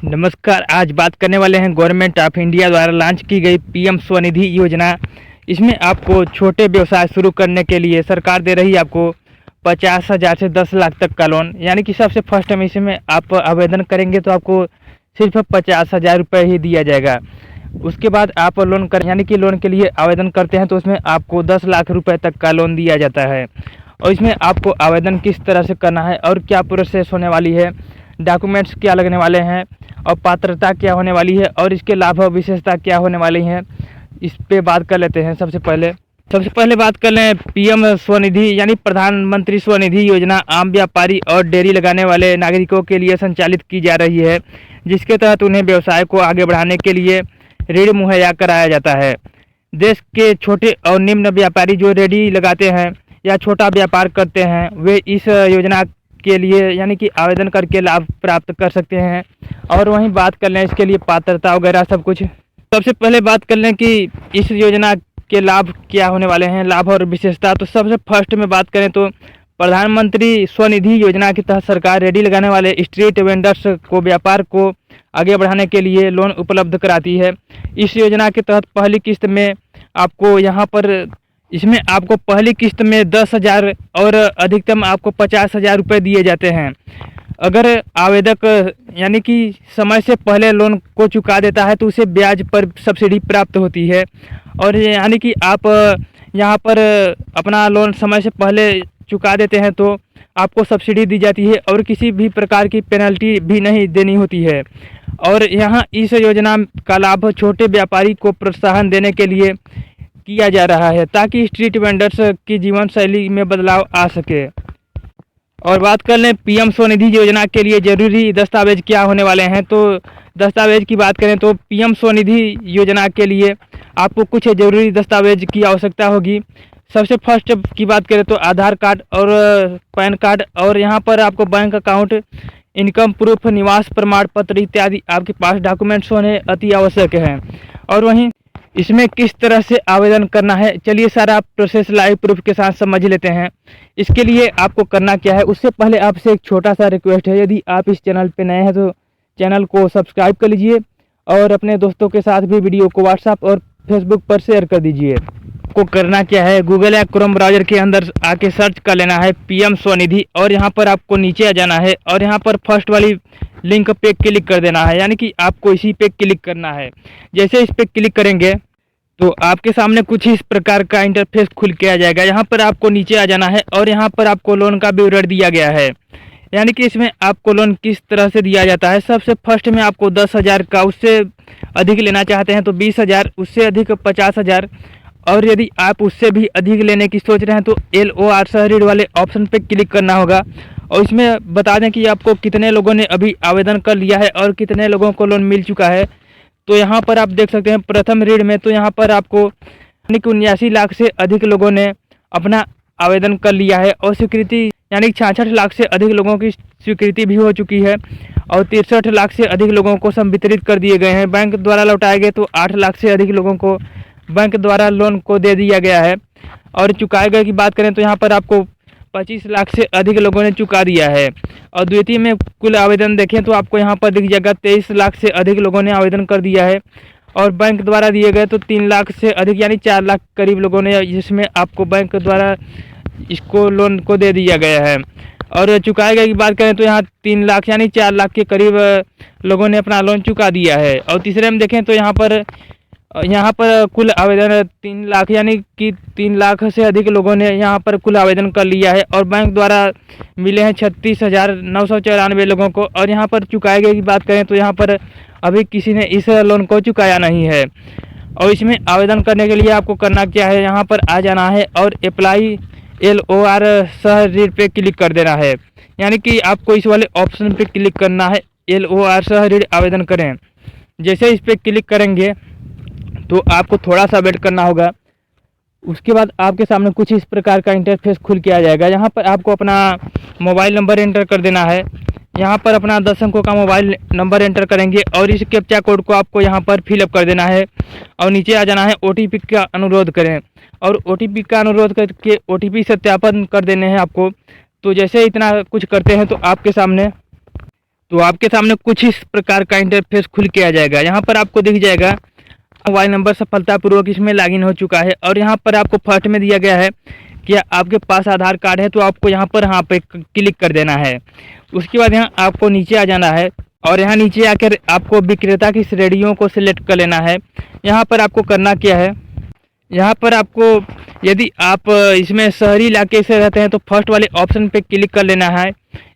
नमस्कार। आज बात करने वाले हैं गवर्नमेंट ऑफ इंडिया द्वारा लॉन्च की गई पीएम स्वनिधि योजना। इसमें आपको छोटे व्यवसाय शुरू करने के लिए सरकार दे रही है आपको 50,000 से 10 लाख तक का लोन। यानी कि सबसे फर्स्ट में इसमें आप आवेदन करेंगे तो आपको सिर्फ 50,000 रुपये ही दिया जाएगा। उसके बाद आप लोन कर यानी कि लोन के लिए आवेदन करते हैं तो उसमें आपको 10 लाख रुपए तक का लोन दिया जाता है। और इसमें आपको आवेदन किस तरह से करना है और क्या प्रोसेस होने वाली है, डॉक्यूमेंट्स क्या लगने वाले हैं और पात्रता क्या होने वाली है और इसके लाभ और विशेषता क्या होने वाली हैं, इस पे बात कर लेते हैं। सबसे पहले बात कर लें पीएम स्वनिधि यानी प्रधानमंत्री स्वनिधि योजना आम व्यापारी और डेयरी लगाने वाले नागरिकों के लिए संचालित की जा रही है, जिसके तहत उन्हें व्यवसाय को आगे बढ़ाने के लिए ऋण मुहैया कराया जाता है। देश के छोटे और निम्न व्यापारी जो रेडी लगाते हैं या छोटा व्यापार करते हैं वे इस योजना के लिए यानी कि आवेदन करके लाभ प्राप्त कर सकते हैं। और वहीं बात कर लें इसके लिए पात्रता वगैरह सब कुछ। सबसे पहले बात कर लें कि इस योजना के लाभ क्या होने वाले हैं, लाभ और विशेषता। तो सबसे फर्स्ट में बात करें तो प्रधानमंत्री स्वनिधि योजना के तहत सरकार रेडी लगाने वाले स्ट्रीट वेंडर्स को व्यापार को आगे बढ़ाने के लिए लोन उपलब्ध कराती है। इस योजना के तहत पहली किस्त में आपको इसमें आपको पहली किस्त में 10,000 और अधिकतम आपको 50,000 रुपये दिए जाते हैं। अगर आवेदक यानी कि समय से पहले लोन को चुका देता है तो उसे ब्याज पर सब्सिडी प्राप्त होती है। और यानी कि आप यहाँ पर अपना लोन समय से पहले चुका देते हैं तो आपको सब्सिडी दी जाती है और किसी भी प्रकार की पेनल्टी भी नहीं देनी होती है। और यहाँ इस योजना का लाभ छोटे व्यापारी को प्रोत्साहन देने के लिए किया जा रहा है ताकि स्ट्रीट वेंडर्स की जीवन शैली में बदलाव आ सके। और बात कर लें पीएम स्वनिधि योजना के लिए जरूरी दस्तावेज क्या होने वाले हैं। तो दस्तावेज की बात करें तो पीएम स्वनिधि योजना के लिए आपको कुछ जरूरी दस्तावेज की आवश्यकता होगी। सबसे फर्स्ट की बात करें तो आधार कार्ड और पैन कार्ड, और यहाँ पर आपको बैंक अकाउंट, इनकम प्रूफ, निवास प्रमाण पत्र इत्यादि आपके पास डॉक्यूमेंट्स होने अति आवश्यक हैं। और वहीं इसमें किस तरह से आवेदन करना है, चलिए सारा प्रोसेस लाइव प्रूफ के साथ समझ लेते हैं। इसके लिए आपको करना क्या है, उससे पहले आपसे एक छोटा सा रिक्वेस्ट है, यदि आप इस चैनल पे नए हैं तो चैनल को सब्सक्राइब कर लीजिए और अपने दोस्तों के साथ भी वीडियो को व्हाट्सएप और फेसबुक पर शेयर कर दीजिए। आपको करना क्या है, गूगल या क्रोम ब्राउजर के अंदर आके सर्च कर लेना है पीएम स्वनिधि और यहाँ पर आपको नीचे आ जाना है और यहाँ पर फर्स्ट वाली लिंक पे क्लिक कर देना है, यानी कि आपको इसी पे क्लिक करना है। जैसे इस पे क्लिक करेंगे तो आपके सामने कुछ इस प्रकार का इंटरफेस खुल के आ जाएगा। यहाँ पर आपको नीचे आ जाना है और यहाँ पर आपको लोन का विवरण दिया गया है, यानी कि इसमें आपको लोन किस तरह से दिया जाता है। सबसे फर्स्ट में आपको 10,000 का, उससे अधिक लेना चाहते हैं तो 20,000, उससे अधिक 50,000, और यदि आप उससे भी अधिक लेने की सोच रहे हैं तो LOR सह ऋण वाले ऑप्शन पे क्लिक करना होगा। और इसमें बता दें कि आपको कितने लोगों ने अभी आवेदन कर लिया है और कितने लोगों को लोन मिल चुका है। तो यहाँ पर आप देख सकते हैं प्रथम ऋण में तो यहाँ पर आपको यानी कि 79 लाख से अधिक लोगों ने अपना आवेदन कर लिया है और स्वीकृति यानी 66 लाख से अधिक लोगों की स्वीकृति भी हो चुकी है और 63 लाख से अधिक लोगों को संवितरित कर दिए गए हैं। बैंक द्वारा लौटाए गए तो 8 लाख से अधिक लोगों को बैंक द्वारा लोन को दे दिया गया है। और चुकाए गए की बात करें तो यहाँ पर आपको 25 लाख से अधिक लोगों ने चुका दिया है। और द्वितीय में कुल आवेदन देखें तो आपको यहाँ पर दिख जाएगा 23 लाख से अधिक लोगों ने आवेदन कर दिया है और बैंक द्वारा दिए गए तो 3 लाख से अधिक यानी 4 लाख करीब लोगों ने, जिसमें आपको बैंक द्वारा इसको लोन को दे दिया गया है। और चुकाए गए की बात करें तो यहाँ 3 लाख यानी 4 लाख के करीब लोगों ने अपना लोन चुका दिया है। और तीसरे में देखें तो यहाँ पर कुल आवेदन 3 लाख यानी कि 3 लाख से अधिक लोगों ने यहाँ पर कुल आवेदन कर लिया है और बैंक द्वारा मिले हैं 36,994 लोगों को। और यहाँ पर चुकाए गए की बात करें तो यहाँ पर अभी किसी ने इस लोन को चुकाया नहीं है। और इसमें आवेदन करने के लिए आपको करना क्या है, यहाँ पर आ जाना है और अप्लाई LOR सह ऋण पे क्लिक कर देना है, यानी कि आपको इस वाले ऑप्शन पे क्लिक करना है LOR सह ऋण आवेदन करें। जैसे इस पर क्लिक करेंगे तो आपको थोड़ा सा वेट करना होगा। उसके बाद आपके सामने कुछ इस प्रकार का इंटरफेस खुल के आ जाएगा। यहाँ पर आपको अपना मोबाइल नंबर एंटर कर देना है। यहाँ पर अपना 10 अंकों का मोबाइल नंबर एंटर करेंगे और इस कैप्चा कोड को आपको यहाँ पर फिलअप कर देना है और नीचे आ जाना है। OTP का अनुरोध करें और OTP का अनुरोध करके OTP सत्यापन कर देने हैं आपको। तो जैसे इतना कुछ करते हैं तो आपके सामने तो आपके सामने कुछ इस प्रकार का इंटरफेस खुल के आ जाएगा। यहाँ पर आपको दिख जाएगा मोबाइल नंबर सफलतापूर्वक इसमें लॉगिन हो चुका है। और यहाँ पर आपको फर्स्ट में दिया गया है कि आपके पास आधार कार्ड है, तो आपको यहाँ पर पे क्लिक कर देना है। उसके बाद यहाँ आपको नीचे आ जाना है और यहाँ नीचे आकर आपको विक्रेता की श्रेणियों को सिलेक्ट कर लेना है। यहाँ पर आपको करना क्या है, यहाँ पर आपको यदि आप इसमें शहरी इलाके से रहते हैं तो फर्स्ट वाले ऑप्शन पे क्लिक कर लेना है।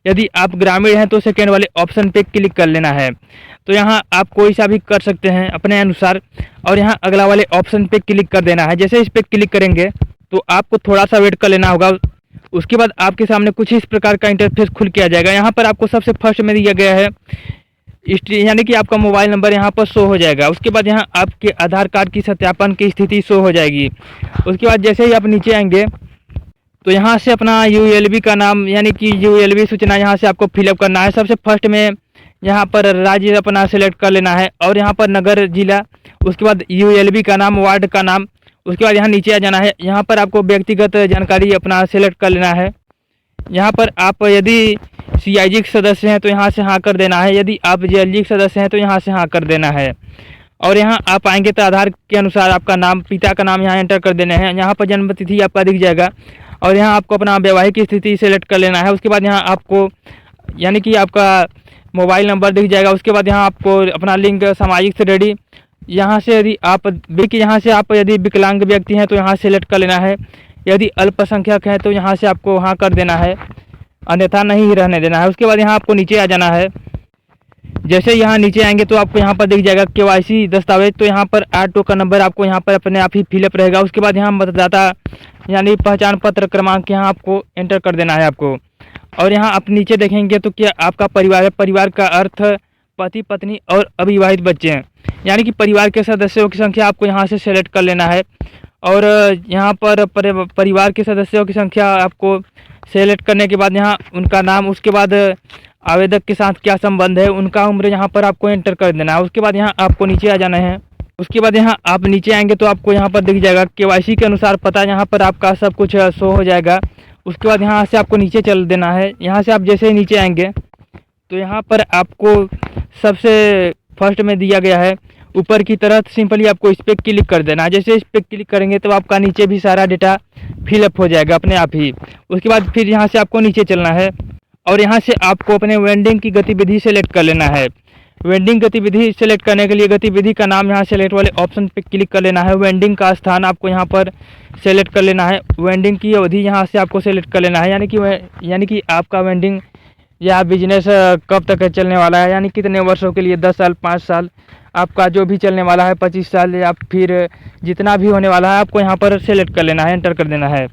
यदि आप ग्रामीण हैं तो सेकेंड वाले ऑप्शन पे क्लिक कर लेना है। तो यहाँ आप कोई सा भी कर सकते हैं अपने अनुसार। और यहाँ अगला वाले ऑप्शन पे क्लिक कर देना है। जैसे इस पर क्लिक करेंगे तो आपको थोड़ा सा वेट कर लेना होगा। उसके बाद आपके सामने कुछ इस प्रकार का इंटरफेस खुल के आ जाएगा। यहाँ पर आपको सबसे फर्स्ट में दिया गया है यानी कि आपका मोबाइल नंबर यहाँ पर शो हो जाएगा। उसके बाद यहाँ आपके आधार कार्ड की सत्यापन की स्थिति शो हो जाएगी। उसके बाद जैसे ही आप नीचे आएंगे तो यहाँ से अपना यूएलबी का नाम यानी कि यूएलबी सूचना यहाँ से आपको फिलअप करना है। सबसे फर्स्ट में यहाँ पर राज्य अपना सेलेक्ट कर लेना है और यहाँ पर नगर जिला, उसके बाद यूएलबी का नाम, वार्ड का नाम। उसके बाद यहाँ नीचे आ जाना है। यहाँ पर आपको व्यक्तिगत जानकारी अपना सेलेक्ट कर लेना है। यहाँ पर आप यदि सीआईजी के सदस्य हैं तो यहाँ से हाँ कर देना है। यदि आप जेएलजी के सदस्य हैं तो यहाँ से हाँ कर देना है। और यहाँ आप आएंगे तो आधार के अनुसार आपका नाम, पिता का नाम यहाँ एंटर कर देना है। यहाँ पर जन्म तिथि आपका दिख जाएगा और यहाँ आपको अपना वैवाहिक स्थिति सेलेक्ट कर लेना है। उसके बाद यहाँ आपको यानी कि आपका मोबाइल नंबर दिख जाएगा। उसके बाद यहाँ आपको अपना लिंग, सामाजिक श्रेणी, यहाँ से यदि आप यहाँ से आप यदि विकलांग व्यक्ति हैं तो यहाँ सेलेक्ट कर लेना है। यदि अल्पसंख्यक हैं तो यहाँ से आपको हाँ कर देना है, अन्यथा नहीं रहने देना है। उसके बाद यहाँ आपको नीचे आ जाना है। जैसे यहाँ नीचे आएंगे तो आपको यहाँ पर दिख जाएगा केवाईसी दस्तावेज। तो यहाँ पर ऑटो का नंबर आपको यहाँ पर अपने आप ही फिलअप रहेगा। उसके बाद यहाँ मतदाता यानी पहचान पत्र क्रमांक यहाँ आपको एंटर कर देना है आपको। और यहाँ आप नीचे देखेंगे तो क्या आपका परिवार है। परिवार का अर्थ पति, पत्नी और अविवाहित बच्चे हैं, यानी कि परिवार के सदस्यों की संख्या आपको यहाँ से सेलेक्ट कर लेना है। और यहाँ पर परिवार के सदस्यों की संख्या आपको सेलेक्ट करने के बाद यहाँ उनका नाम, उसके बाद आवेदक के साथ क्या संबंध है, उनका उम्र यहाँ पर आपको एंटर कर देना है। उसके बाद यहाँ आपको नीचे आ जाना है। उसके बाद यहाँ आप नीचे आएंगे तो आपको यहाँ पर दिख जाएगा केवाईसी के अनुसार पता, यहाँ पर आपका सब कुछ शो हो जाएगा। उसके बाद यहाँ से आपको नीचे चल देना है। यहाँ से आप जैसे ही नीचे आएंगे तो यहाँ पर आपको सबसे फर्स्ट में दिया गया है ऊपर की तरफ, सिंपली आपको इस पर क्लिक कर देना है। जैसे इस पर क्लिक करेंगे तो आपका नीचे भी सारा डेटा फिलअप हो जाएगा अपने आप ही। उसके बाद फिर यहाँ से आपको नीचे चलना है और यहाँ से आपको अपने वेंडिंग की गतिविधि सेलेक्ट कर लेना है। वेंडिंग गतिविधि सेलेक्ट करने के लिए गतिविधि का नाम यहाँ सेलेक्ट वाले ऑप्शन पे क्लिक कर लेना है। वेंडिंग का स्थान आपको यहाँ पर सेलेक्ट कर लेना है। वेंडिंग की अवधि यहाँ से आपको सेलेक्ट कर लेना है, यानी कि आपका वेंडिंग या बिजनेस कब तक चलने वाला है, यानी कितने वर्षों के लिए, 10 साल, 5 साल, आपका जो भी चलने वाला है, 25 साल या फिर जितना भी होने वाला है आपको यहाँ पर सेलेक्ट कर लेना है, एंटर कर देना है।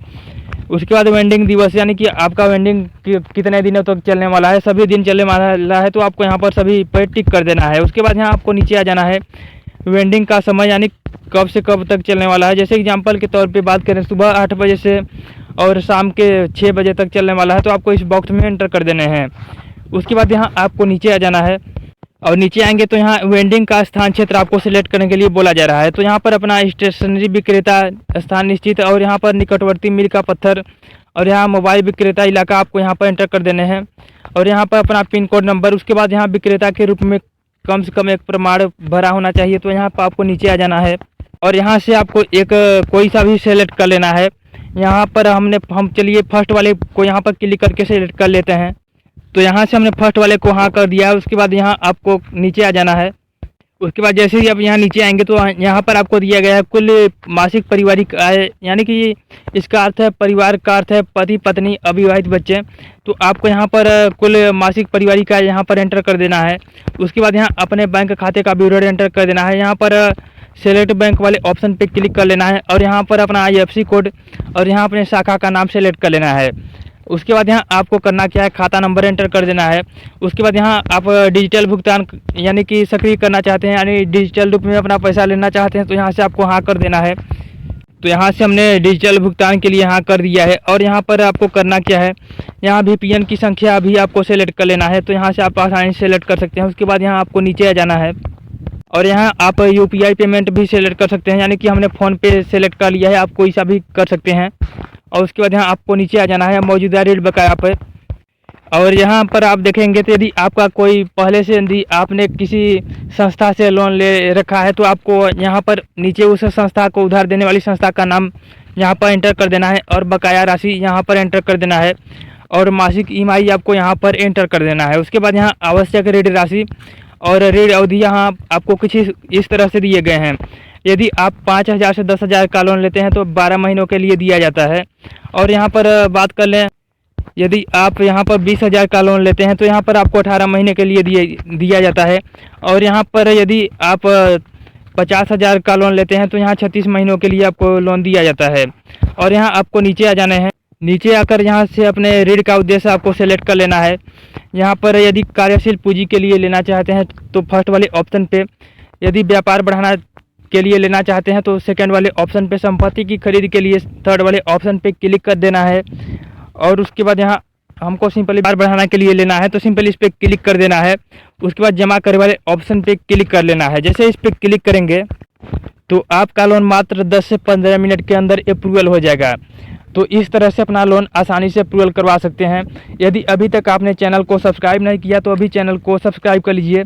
उसके बाद वेंडिंग दिवस, यानी कि आपका वेंडिंग कितने दिनों तक चलने वाला है, सभी दिन चलने वाला है तो आपको यहाँ पर सभी पर टिक कर देना है। उसके बाद यहाँ आपको नीचे आ जाना है। वेंडिंग का समय यानी कब से कब तक चलने वाला है, जैसे एग्जांपल के तौर पे बात करें सुबह 8 बजे से और शाम के 6 बजे तक चलने वाला है, तो आपको इस बॉक्स में एंटर कर देने हैं। उसके बाद यहाँ आपको नीचे आ जाना है और नीचे आएंगे तो यहाँ वेंडिंग का स्थान क्षेत्र आपको सिलेक्ट करने के लिए बोला जा रहा है। तो यहाँ पर अपना स्टेशनरी विक्रेता स्थान निश्चित और यहाँ पर निकटवर्ती मील का पत्थर और यहाँ मोबाइल विक्रेता इलाका आपको यहाँ पर एंटर कर देने हैं और यहाँ पर अपना पिन कोड नंबर। उसके बाद यहाँ विक्रेता के रूप में कम से कम एक प्रमाण भरा होना चाहिए, तो यहाँ पर आपको नीचे आ जाना है और यहाँ से आपको एक कोई सा भी सेलेक्ट कर लेना है। यहाँ पर हम चलिए फर्स्ट वाले को यहाँ पर क्लिक करके सेलेक्ट कर लेते हैं। तो यहाँ से हमने फर्स्ट वाले को हाँ कर दिया है। उसके बाद यहाँ आपको नीचे आ जाना है। उसके बाद जैसे ही आप यहाँ नीचे आएंगे तो यहाँ पर आपको दिया गया है कुल मासिक पारिवारिक आय, यानी कि इसका अर्थ है परिवार का अर्थ है पति, पत्नी, अविवाहित बच्चे। तो आपको यहाँ पर कुल मासिक पारिवारिक आय यहाँ पर एंटर कर देना है। उसके बाद यहाँ अपने बैंक खाते का विवरण एंटर कर देना है। यहाँ पर सेलेक्ट बैंक वाले ऑप्शन पे क्लिक कर लेना है और यहाँ पर अपना IFSC कोड और यहाँ अपने शाखा का नाम सेलेक्ट कर लेना है। उसके बाद यहाँ आपको करना क्या है, खाता नंबर एंटर कर देना है। उसके बाद यहाँ आप डिजिटल भुगतान यानी कि सक्रिय करना चाहते हैं, यानी डिजिटल रूप में अपना पैसा लेना चाहते हैं, तो यहाँ से आपको हाँ कर देना है। तो यहाँ से हमने डिजिटल भुगतान के लिए हाँ कर दिया है। और यहाँ पर आपको करना क्या है, यहाँ VPN की संख्या भी आपको सेलेक्ट कर लेना है, तो यहाँ से आप आसानी से सेलेक्ट कर सकते हैं। उसके बाद यहाँ आपको नीचे आ जाना है और यहाँ आप UPI पेमेंट भी सेलेक्ट कर सकते हैं, यानी कि हमने फ़ोन पे सेलेक्ट कर लिया है, आप कोई सा भी कर सकते हैं। और उसके बाद यहाँ आपको नीचे आ जाना है मौजूदा ऋण बकाया पर और यहाँ पर आप देखेंगे तो यदि आपका कोई पहले से यदि आपने किसी संस्था से लोन ले रखा है तो आपको यहाँ पर नीचे उस संस्था को उधार देने वाली संस्था का नाम यहाँ पर एंटर कर देना है और बकाया राशि यहाँ पर एंटर कर देना है और मासिक ईएमआई आपको यहाँ पर एंटर कर देना है। उसके बाद यहाँ आवश्यक ऋण राशि और ऋण अवधि यहाँ आपको कुछ इस तरह से दिए गए हैं। यदि आप 5,000 से 10,000 का लोन लेते हैं तो 12 महीनों के लिए दिया जाता है। और यहाँ पर बात कर लें, यदि आप यहाँ पर 20,000 का लोन लेते हैं तो यहाँ पर आपको 18 महीने के लिए दिया जाता है। और यहाँ पर यदि आप 50,000 का लोन लेते हैं तो यहाँ 36 महीनों के लिए आपको लोन दिया जाता है। और यहाँ आपको नीचे आ जाना है। नीचे आकर यहाँ से अपने ऋण का उद्देश्य आपको सेलेक्ट कर लेना है। यहाँ पर यदि कार्यशील पूंजी के लिए लेना चाहते हैं तो फर्स्ट वाले ऑप्शन पे, यदि व्यापार बढ़ाना के लिए लेना चाहते हैं तो सेकंड वाले ऑप्शन पे, संपत्ति की खरीद के लिए थर्ड वाले ऑप्शन पे क्लिक कर देना है। और उसके बाद यहाँ हमको सिंपली व्यापार बढ़ाना के लिए लेना है तो सिंपली इस पर क्लिक कर देना है। उसके बाद जमा करने वाले ऑप्शन पे क्लिक कर लेना है। जैसे इस पर क्लिक करेंगे तो आपका लोन मात्र 10 से 15 मिनट के अंदर अप्रूवल हो जाएगा। तो इस तरह से अपना लोन आसानी से अप्रूवल करवा सकते हैं। यदि अभी तक आपने चैनल को सब्सक्राइब नहीं किया तो अभी चैनल को सब्सक्राइब कर लीजिए।